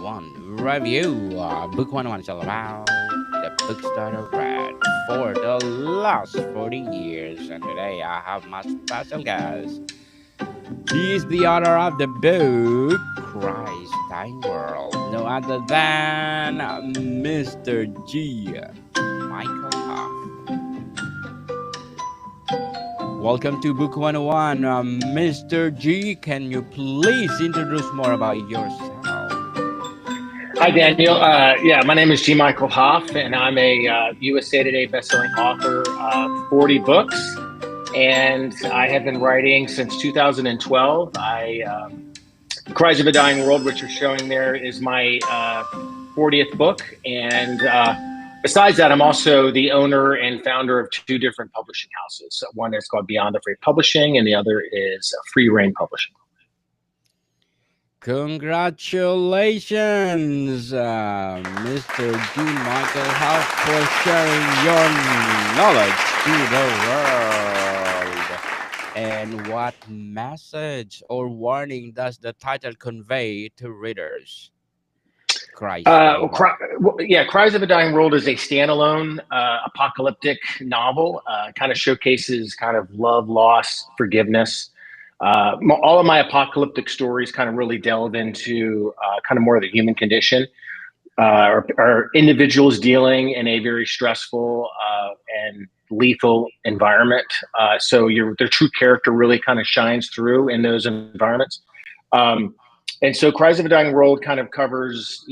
One review. Book 101 is all about the books that I've read for the last 40 years. And today I have my special guest. He is the author of the book Christ Dying World, no other than Mr. G. Michael Hoff. Welcome to Book 101. Mr. G, can you please introduce more about yourself? Hi, Daniel. Yeah, my name is G. Michael Hoff, and I'm a USA Today bestselling author of 40 books. And I have been writing since 2012. Cries of a Dying World, which you're showing there, is my 40th book. And besides that, I'm also the owner and founder of two different publishing houses. One is called Beyond the Free Publishing, and the other is Free Reign Publishing. Congratulations, Mr. G. Michael House, for sharing your knowledge to the world. And what message or warning does the title convey to readers? Christ Dying World. Cries of a Dying World is a standalone apocalyptic novel. Kind of showcases kind of love, loss, forgiveness. All of my apocalyptic stories kind of really delve into kind of more of the human condition, or individuals dealing in a very stressful and lethal environment. So their true character really kind of shines through in those environments. And so Cries of a Dying World kind of covers,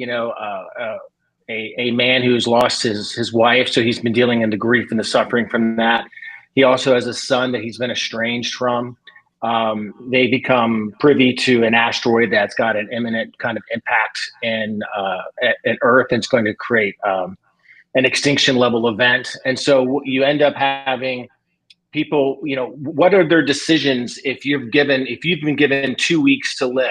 a man who's lost his wife. So he's been dealing in the grief and the suffering from that. He also has a son that he's been estranged from. They become privy to an asteroid that's got an imminent kind of impact in Earth, and it's going to create an extinction level event. And so you end up having people, what are their decisions if you've been given 2 weeks to live,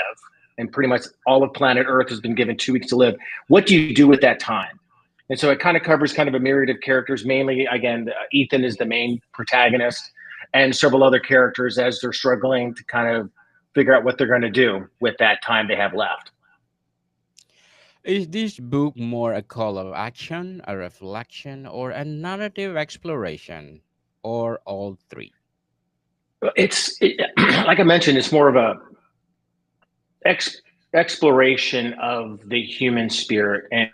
and pretty much all of planet Earth has been given 2 weeks to live. What do you do with that time? And so it kind of covers kind of a myriad of characters. Mainly, again, Ethan is the main protagonist, and several other characters as they're struggling to kind of figure out what they're going to do with that time they have left. Is this book more a call of action, a reflection, or a narrative exploration, or all three? Like I mentioned, it's more of a exploration of the human spirit and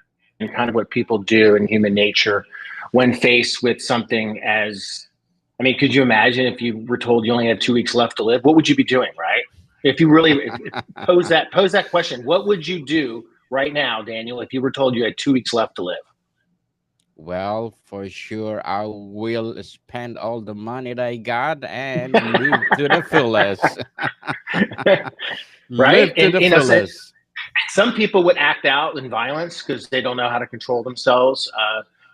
kind of what people do in human nature when faced with something as, I mean, could you imagine if you were told you only had 2 weeks left to live? What would you be doing, right? If you really pose that question, what would you do right now, Daniel, if you were told you had 2 weeks left to live? Well, for sure, I will spend all the money that I got and live to the fullest. Right? Live to And the fullest. some people would act out in violence because they don't know how to control themselves.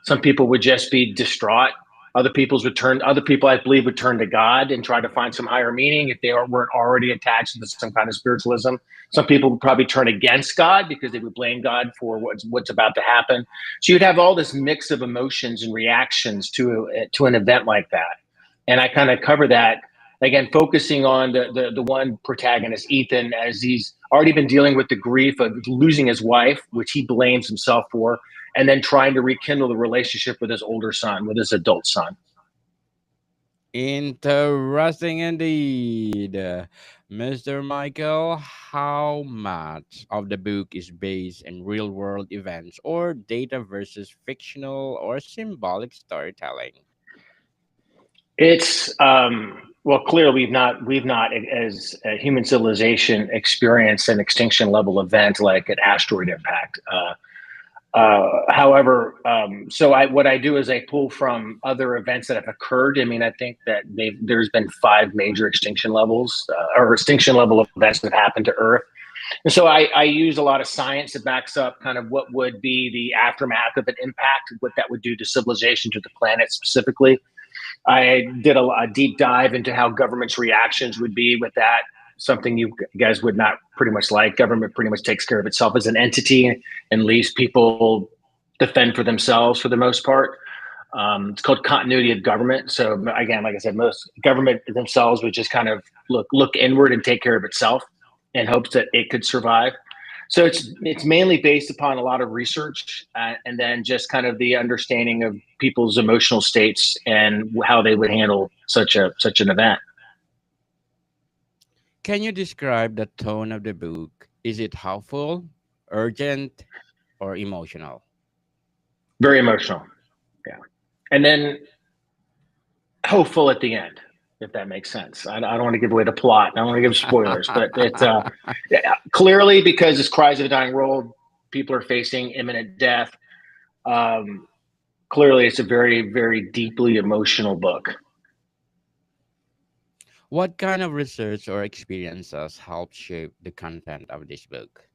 Some people would just be distraught. Other people, I believe, would turn to God and try to find some higher meaning if they weren't already attached to some kind of spiritualism. Some people would probably turn against God because they would blame God for what's about to happen. So you'd have all this mix of emotions and reactions to an event like that. And I kind of cover that, again, focusing on the one protagonist, Ethan, as he's already been dealing with the grief of losing his wife, which he blames himself for, and then trying to rekindle the relationship with his older son, with his adult son. Interesting indeed. Mr. Michael, how much of the book is based in real world events or data versus fictional or symbolic storytelling? It's well, clearly we've not as a human civilization experienced an extinction level event like an asteroid impact. However, what I do is I pull from other events that have occurred. I mean, I think that there's been five major extinction levels or extinction level events that have happened to Earth. And so I use a lot of science that backs up kind of what would be the aftermath of an impact, what that would do to civilization, to the planet specifically. I did a deep dive into how government's reactions would be with that. Something you guys would not pretty much like. Government pretty much takes care of itself as an entity and leaves people defend for themselves for the most part. It's called continuity of government. So again, like I said, most government themselves would just kind of look inward and take care of itself in hopes that it could survive. So it's mainly based upon a lot of research, and then just kind of the understanding of people's emotional states and how they would handle such an event. Can you describe the tone of the book? Is it hopeful, urgent, or emotional? Very emotional, yeah. And then hopeful at the end, if that makes sense. I don't want to give away the plot. I don't want to give spoilers, but it's yeah, clearly because it's Cries of a Dying World. People are facing imminent death. Um, Clearly, it's a very, very deeply emotional book. What kind of research or experiences helped shape the content of this book?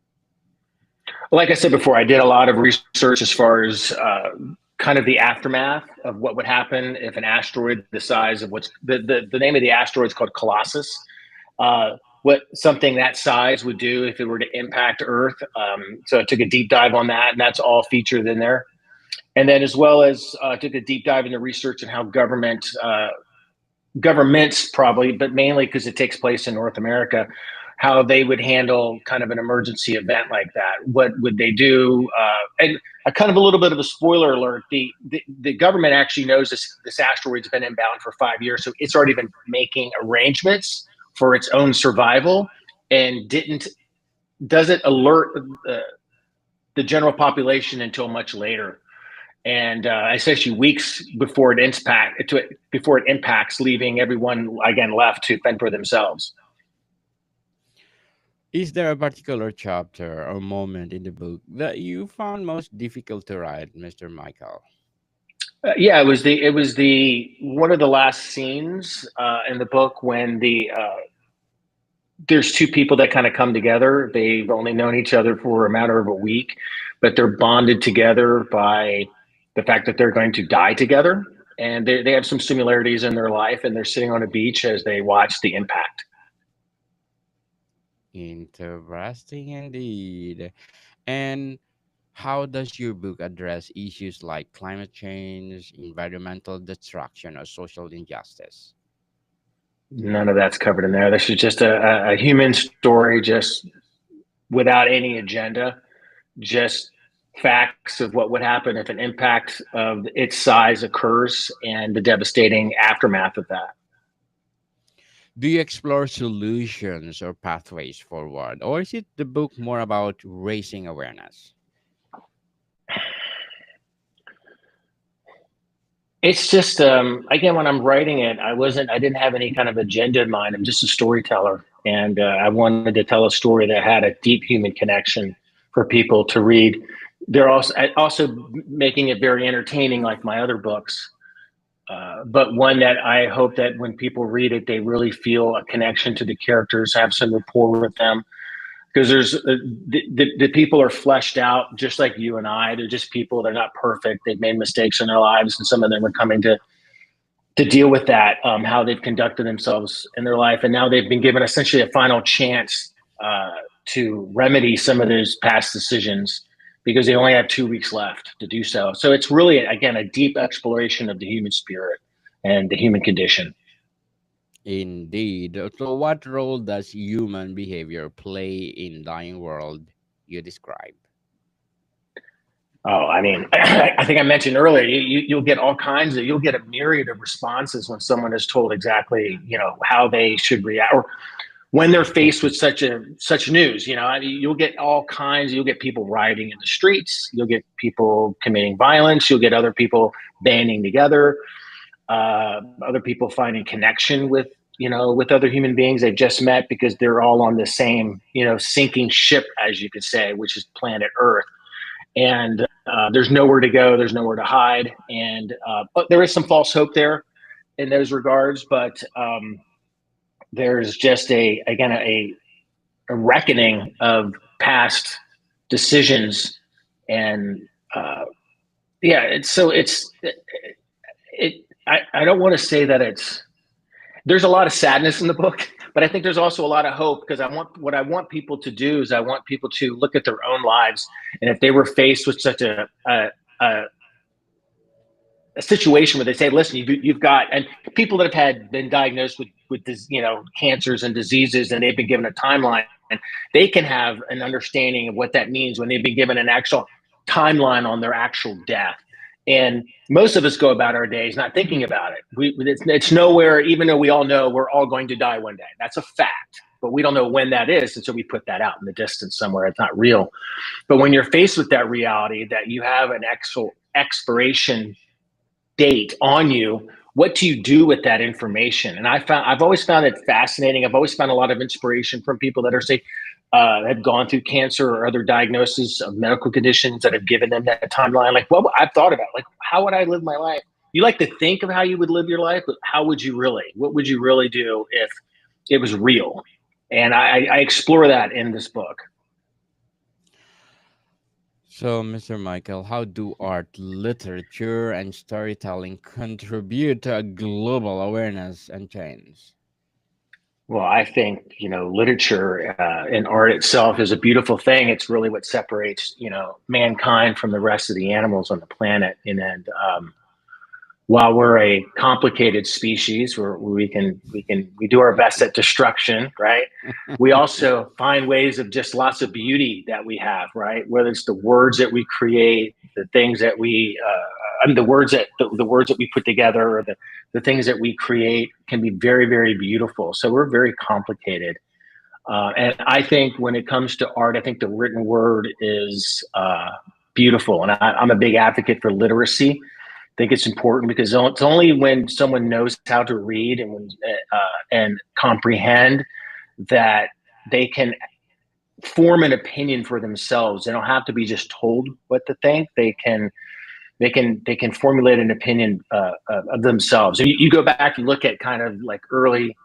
Like I said before, I did a lot of research as far as kind of the aftermath of what would happen if an asteroid the size of the name of the asteroid is called Colossus. What something that size would do if it were to impact Earth. So I took a deep dive on that, and that's all featured in there. And then, as well as took a deep dive into research and how governments probably, but mainly because it takes place in North America, how they would handle kind of an emergency event like that. What would they do? And a kind of a little bit of a spoiler alert: the government actually knows this asteroid's been inbound for 5 years, so it's already been making arrangements for its own survival, and doesn't alert the general population until much later, and essentially weeks before it impacts, leaving everyone again left to fend for themselves. Is there a particular chapter or moment in the book that you found most difficult to write, Mr. Michael? Yeah, it was the one of the last scenes in the book when there's two people that kind of come together. They've only known each other for a matter of a week, but they're bonded together by the fact that they're going to die together. And they have some similarities in their life, and they're sitting on a beach as they watch the impact. Interesting indeed. And how does your book address issues like climate change, environmental destruction, or social injustice? None of that's covered in there. This is just a human story, just without any agenda, just facts of what would happen if an impact of its size occurs and the devastating aftermath of that. Do you explore solutions or pathways forward, or is it the book more about raising awareness? It's just again, when I'm writing it, I didn't have any kind of agenda in mind. I'm just a storyteller, and I wanted to tell a story that had a deep human connection for people to read. They're also making it very entertaining, like my other books, but one that I hope that when people read it, they really feel a connection to the characters, have some rapport with them, because the people are fleshed out just like you and I. They're just people. They're not perfect. They've made mistakes in their lives, and some of them are coming to deal with that, how they've conducted themselves in their life, and now they've been given essentially a final chance to remedy some of those past decisions because they only have 2 weeks left to do so. So it's really, again, a deep exploration of the human spirit and the human condition. Indeed. So, what role does human behavior play in dying world you describe? Oh, I mean, I think I mentioned earlier, you'll get you'll get a myriad of responses when someone is told exactly, how they should react, or when they're faced with such news. I mean, you'll get all kinds. You'll get people rioting in the streets. You'll get people committing violence. You'll get other people banding together. Other people finding connection with other human beings they've just met because they're all on the same, sinking ship, as you could say, which is planet Earth. And there's nowhere to go. There's nowhere to hide. And but there is some false hope there in those regards. But there's just a reckoning of past decisions, and yeah, I don't want to say that there's a lot of sadness in the book, but I think there's also a lot of hope, because what I want people to do is I want people to look at their own lives, and if they were faced with such a situation where they say, listen, you've got, and people that have been diagnosed with this, cancers and diseases, and they've been given a timeline. they can have an understanding of what that means when they've been given an actual timeline on their actual death. And most of us go about our days not thinking about it. It's nowhere, even though we all know we're all going to die one day. That's a fact. But we don't know when that is. And so we put that out in the distance somewhere. It's not real. But when you're faced with that reality that you have an actual expiration date on you, what do you do with that information? And I've always found it fascinating. I've always found a lot of inspiration from people that are, say, have gone through cancer or other diagnoses of medical conditions that have given them that timeline. Like, what I've thought about, like, how would I live my life? You like to think of how you would live your life, but how would you really? What would you really do if it was real? And I explore that in this book. So, Mr. Michael, how do art, literature, and storytelling contribute to a global awareness and change? Well, I think, literature and art itself is a beautiful thing. It's really what separates, mankind from the rest of the animals on the planet. And while we're a complicated species, where we do our best at destruction, right? We also find ways of just lots of beauty that we have, right? Whether it's the words that we create, the things that the words that we put together, or the things that we create can be very, very beautiful. So we're very complicated. And I think when it comes to art, I think the written word is beautiful. And I'm a big advocate for literacy. I think it's important because it's only when someone knows how to read and comprehend that they can form an opinion for themselves. They don't have to be just told what to think. They can formulate an opinion of themselves. And you go back and look at kind of like early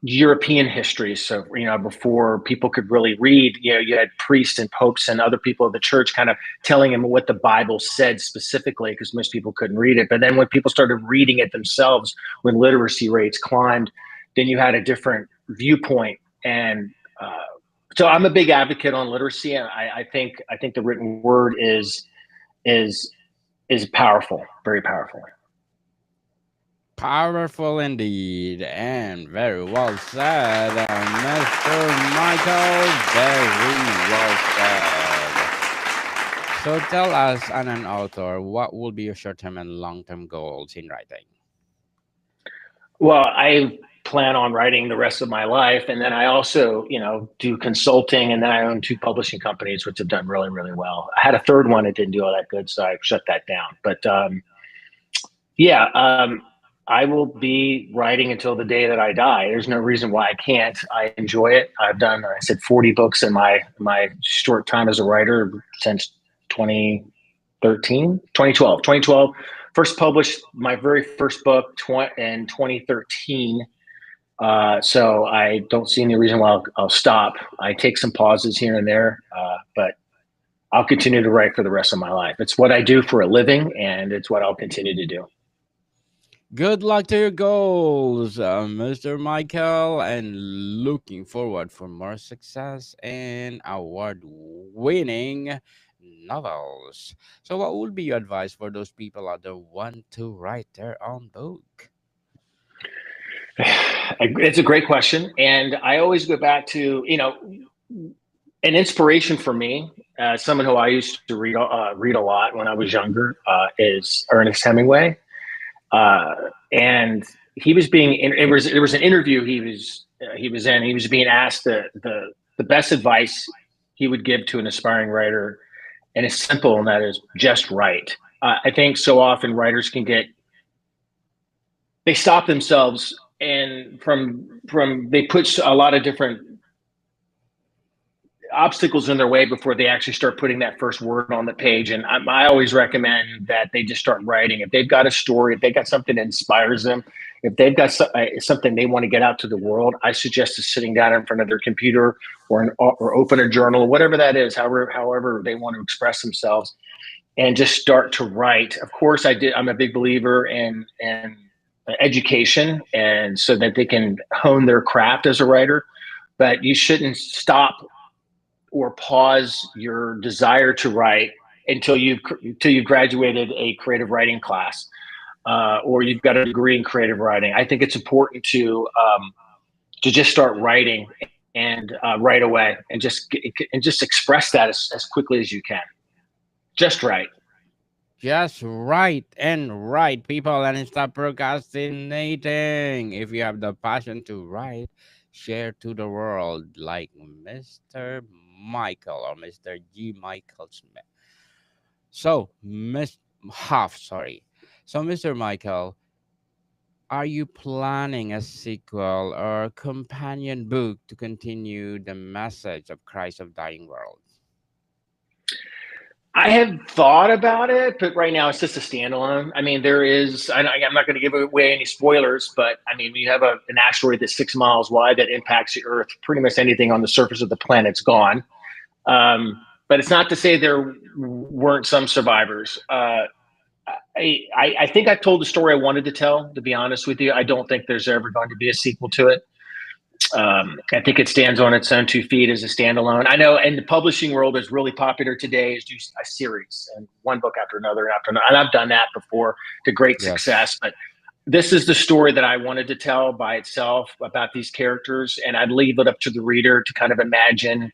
European history. So, before people could really read, you had priests and popes and other people of the church kind of telling them what the Bible said specifically, because most people couldn't read it. But then when people started reading it themselves, when literacy rates climbed, then you had a different viewpoint. And so I'm a big advocate on literacy. And I think the written word is powerful, very powerful. Powerful indeed, and very well said, Mr. Michael. Very well said. So tell us, as an author, what will be your short-term and long-term goals in writing? Well, I plan on writing the rest of my life. And then I also, do consulting, and then I own 2 publishing companies, which have done really, really well. I had a third one that didn't do all that good, so I shut that down. But I will be writing until the day that I die. There's no reason why I can't. I enjoy it. I've done, I said, 40 books in my short time as a writer since 2012. First published my very first book in 2013. So I don't see any reason why I'll stop. I take some pauses here and there, but I'll continue to write for the rest of my life. It's what I do for a living, and it's what I'll continue to do. Good luck to your goals, Mr. Michael, and looking forward for more success and award-winning novels. So what would be your advice for those people out there who want to write their own book? It's a great question. And I always go back to, an inspiration for me, someone who I used to read a lot when I was younger, is Ernest Hemingway. And he was it was an interview he was in. He was being asked the best advice he would give to an aspiring writer, and it's simple, and that is just write. I think so often writers they stop themselves, and they put a lot of different obstacles in their way before they actually start putting that first word on the page. And I always recommend that they just start writing. If they've got a story, if they've got something that inspires them, if they've got something they want to get out to the world, I suggest just sitting down in front of their computer or open a journal, whatever that is, however they want to express themselves, and just start to write. Of course, I'm a big believer in education, and so that they can hone their craft as a writer. But you shouldn't stop or pause your desire to write until you've graduated a creative writing class, or you've got a degree in creative writing. I think it's important to just start writing and right away, and just express that as quickly as you can, just right. Just write and write, people, and stop procrastinating. If you have the passion to write, share to the world like Mr. Michael or Mr. G. Michael Smith. So, Miss Huff, sorry. So, Mr. Michael, are you planning a sequel or companion book to continue the message of Christ of Dying World? I have thought about it, but right now it's just a standalone. I mean, there is. I'm not going to give away any spoilers, but I mean, we have an asteroid that's 6 miles wide that impacts the Earth. Pretty much anything on the surface of the planet's gone. But it's not to say there weren't some survivors. I think I've told the story I wanted to tell. To be honest with you, I don't think there's ever going to be a sequel to it. I think it stands on its own 2 feet as a standalone. I know, and the publishing world is really popular today. Is do a series and one book after another after another, and I've done that before to great Yes. success. But this is the story that I wanted to tell by itself about these characters, and I'd leave it up to the reader to kind of imagine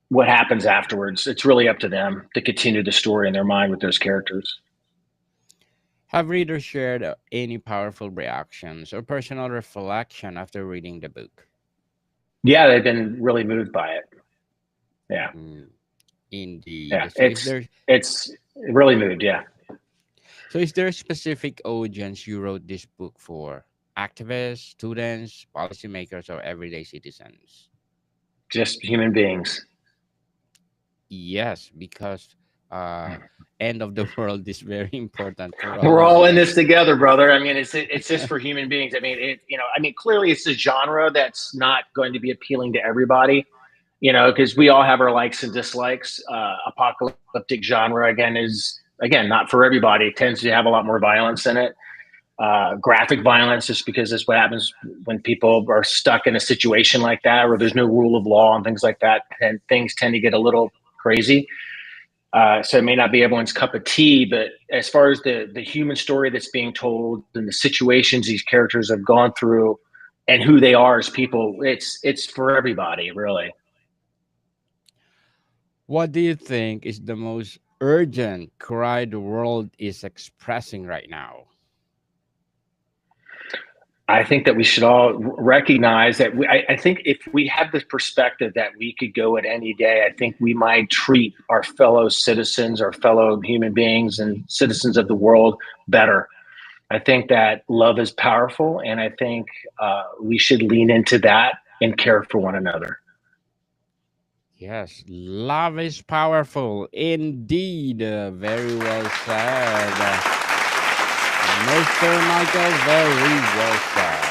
what happens afterwards. It's really up to them to continue the story in their mind with those characters. Have readers shared any powerful reactions or personal reflection after reading the book? Yeah, they've been really moved by it. Yeah, Mm, yeah, indeed. it's really moved. Yeah. Is there a specific audience you wrote this book for? Activists, students, policymakers, or everyday citizens? Just human beings. Yes, because uh, end of the world is very important for all We're of all in us. this together, brother. I mean, it's just for human beings. I mean, clearly it's a genre that's not going to be appealing to everybody. Because we all have our likes and dislikes. Apocalyptic genre again not for everybody. It tends to have a lot more violence in it. Graphic violence, just because that's what happens when people are stuck in a situation like that, where there's no rule of law and things like that, and things tend to get a little crazy. So it may not be everyone's cup of tea, but as far as the human story that's being told and the situations these characters have gone through and who they are as people, it's for everybody, really. What do you think is the most urgent cry the world is expressing right now? I think that we should all recognize that I think if we have this perspective that we could go at any day, I think we might treat our fellow citizens, our fellow human beings, and citizens of the world better. I think that love is powerful, and I think we should lean into that and care for one another. Yes, love is powerful. Indeed. Very well said. Mr. Michael, very well said.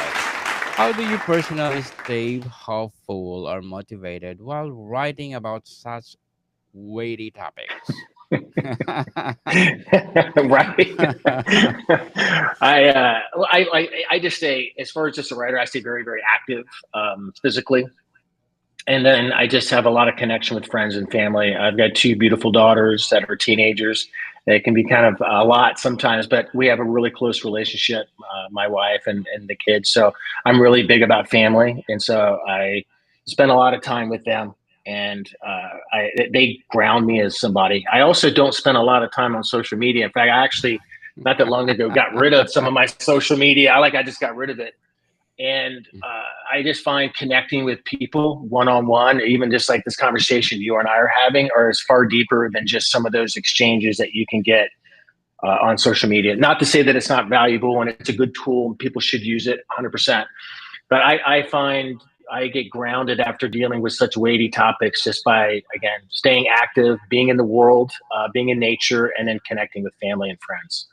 How do you personally stay hopeful or motivated while writing about such weighty topics? Right. I just stay, as far as just a writer, I stay very, very active physically. And then I just have a lot of connection with friends and family. I've got 2 beautiful daughters that are teenagers. It can be kind of a lot sometimes, but we have a really close relationship, my wife and the kids. So I'm really big about family. And so I spend a lot of time with them. And they ground me as somebody. I also don't spend a lot of time on social media. In fact, I actually, not that long ago, got rid of some of my social media. I just got rid of it, and I just find connecting with people one on one, even just like this conversation you and I are having, are as far deeper than just some of those exchanges that you can get on social media. Not to say that it's not valuable and it's a good tool and people should use it 100%. But I find I get grounded after dealing with such weighty topics just by, again, staying active, being in the world, being in nature, and then connecting with family and friends.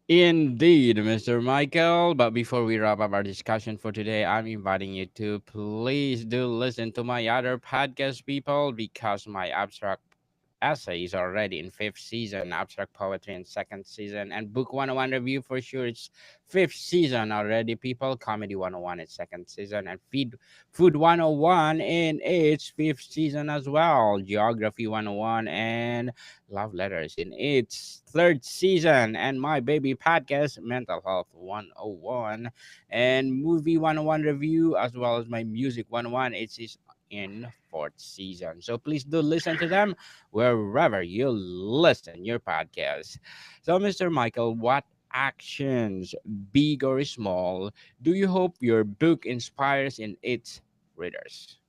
Indeed, Mr. Michael. But before we wrap up our discussion for today, I'm inviting you to please do listen to my other podcast, people, because my abstract essays already in fifth season, abstract poetry in second season, and book 101 review for sure it's fifth season already. People, comedy 101 is second season, and food 101 in its fifth season as well. Geography 101 and love letters in its third season, and my baby podcast mental health 101 and movie 101 review as well as my music 101. It's in fourth season. So please do listen to them wherever you listen your podcast. So Mr. Michael, what actions, big or small, do you hope your book inspires in its readers?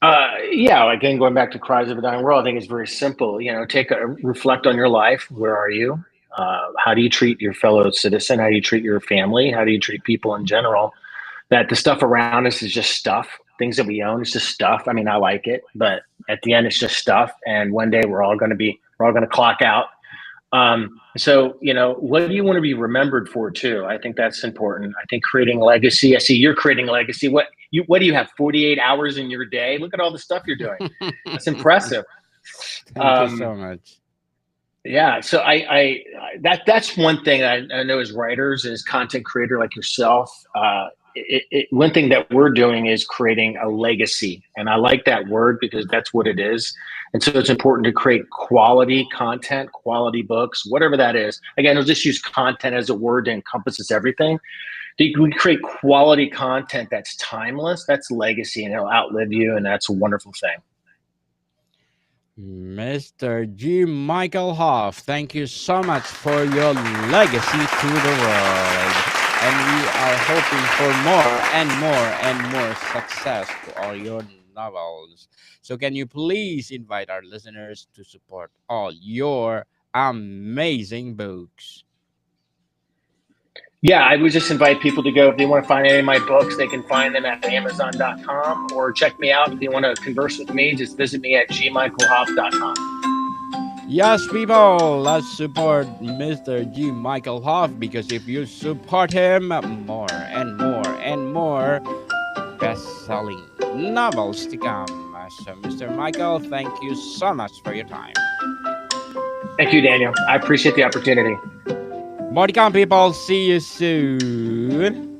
Yeah, again, going back to Cries of a Dying World, I think it's very simple. Take a reflect on your life. Where are you? How do you treat your fellow citizen? How do you treat your family? How do you treat people in general? That the stuff around us is just stuff. Things that we own is just stuff. I mean, I like it, but at the end, it's just stuff. And one day we're all going to clock out. So, what do you want to be remembered for too? I think that's important. I think creating legacy. I see you're creating legacy. What do you have? 48 hours in your day? Look at all the stuff you're doing. That's impressive. Thank you so Um, much. yeah. So that's one thing I know as writers, as content creator like yourself. One thing that we're doing is creating a legacy, and I like that word because that's what it is. And so it's important to create quality content, quality books, whatever that is. Again, I'll just use content as a word that encompasses everything. We create quality content that's timeless. That's legacy, and it'll outlive you, and that's a wonderful thing. Mr. G. Michael Hoff, thank you so much for your legacy to the world. And we are hoping for more and more and more success to all your novels. So, can you please invite our listeners to support all your amazing books? Yeah, I would just invite people to go if they want to find any of my books, they can find them at Amazon.com or check me out if they want to converse with me. Just visit me at gmichaelhoff.com. Yes, people, let's support Mr. G. Michael Hoff because if you support him, more and more and more best-selling novels to come. So, Mr. Michael, thank you so much for your time. Thank you, Daniel. I appreciate the opportunity. More to come, people. See you soon.